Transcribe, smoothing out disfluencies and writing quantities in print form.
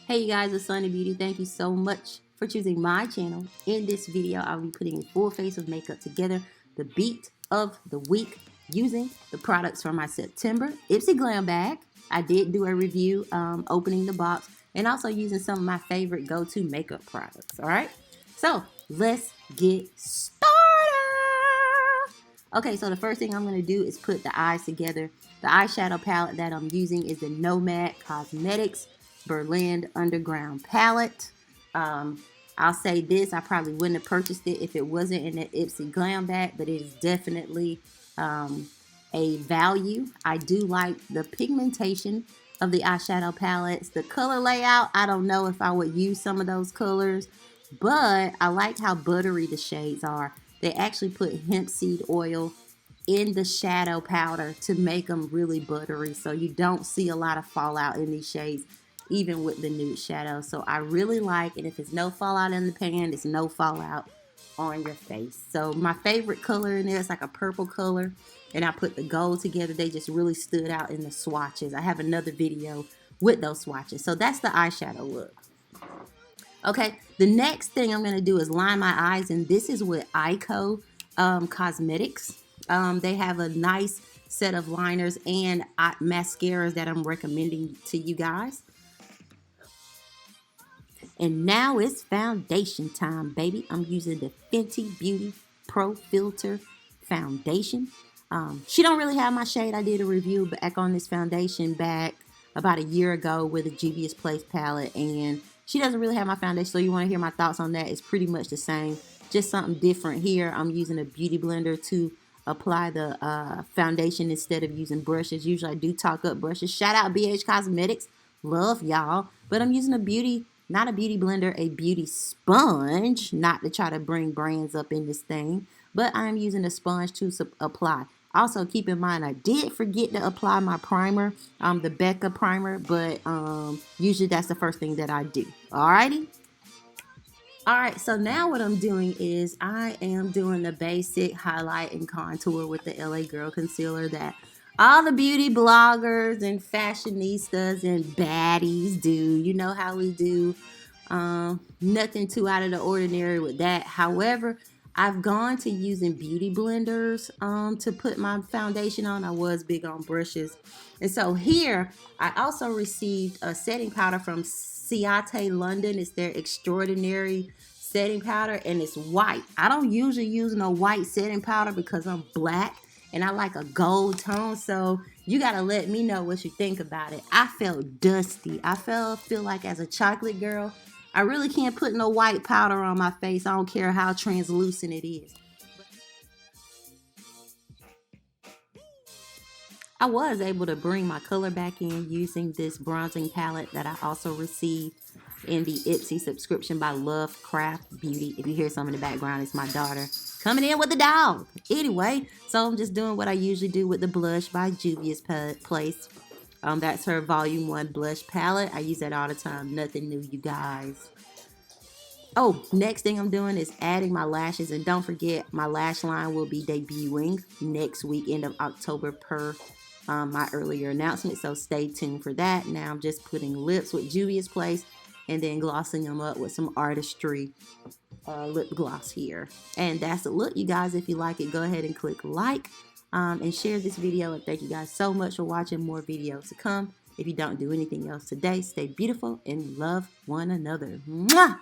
Hey you guys, it's Asani Beauty. Thank you so much for choosing my channel. In this video, I'll be putting a full face of makeup together, the beat of the week, using the products from my September Ipsy Glam bag. I did do a review opening the box and also using some of my favorite go-to makeup products. All right, so let's get started. Okay, so the first thing I'm going to do is put the eyes together. The eyeshadow palette that I'm using is the Nomad Cosmetics Berlin Underground palette. I'll say this, I probably wouldn't have purchased it if it wasn't in the Ipsy Glam bag, but it is definitely a value. I do like the pigmentation of the eyeshadow palettes. The color layout, I don't know if I would use some of those colors, but I like how buttery the shades are. They actually put hemp seed oil in the shadow powder to make them really buttery, so you don't see a lot of fallout in these shades, even with the nude shadow. So I really like it. If it's no fallout in the pan, it's no fallout on your face. So my favorite color in there is like a purple color, and I put the gold together. They just really stood out in the swatches. I have another video with those swatches. So that's the eyeshadow look. Okay, the next thing I'm going to do is line my eyes, and this is with Eyeko Cosmetics. They have a nice set of liners and mascaras that I'm recommending to you guys. And now it's foundation time, baby. I'm using the Fenty Beauty Pro Filter Foundation. She don't really have my shade. I did a review back on this foundation back about a year ago with a Juvia's Place palette, and she doesn't really have my foundation, so you want to hear my thoughts on that. It's pretty much the same, just something different here. I'm using a beauty blender to apply the foundation instead of using brushes. Usually I do talk up brushes. Shout out BH Cosmetics. Love y'all. But I'm using not a beauty blender, a beauty sponge, not to try to bring brands up in this thing, but I'm using a sponge to apply. Also, keep in mind, I did forget to apply my primer, the Becca primer, but usually that's the first thing that I do. Alrighty? Alright, so now what I'm doing is I am doing the basic highlight and contour with the LA Girl Concealer that all the beauty bloggers and fashionistas and baddies do. You know how we do. Nothing too out of the ordinary with that. However, I've gone to using beauty blenders to put my foundation on. I was big on brushes. And so here, I also received a setting powder from Ciate London. It's their extraordinary setting powder, and it's white. I don't usually use no white setting powder because I'm black and I like a gold tone. So you gotta let me know what you think about it. I felt dusty. I feel like as a chocolate girl, I really can't put no white powder on my face. I don't care how translucent it is. I was able to bring my color back in using this bronzing palette that I also received in the Ipsy subscription by LoveCraft Beauty. If you hear some in the background, it's my daughter coming in with the dog. Anyway, so I'm just doing what I usually do with the blush by Juvia's Place. That's her Volume 1 blush palette. I use that all the time. Nothing new, you guys. Oh, next thing I'm doing is adding my lashes. And don't forget, my lash line will be debuting next week, end of October, per my earlier announcement. So stay tuned for that. Now I'm just putting lips with Juvia's Place and then glossing them up with some Artistry lip gloss here. And that's the look, you guys. If you like it, go ahead and click like and share this video. And thank you guys so much for watching. More videos to come. If you don't do anything else today, stay beautiful and love one another. Mwah!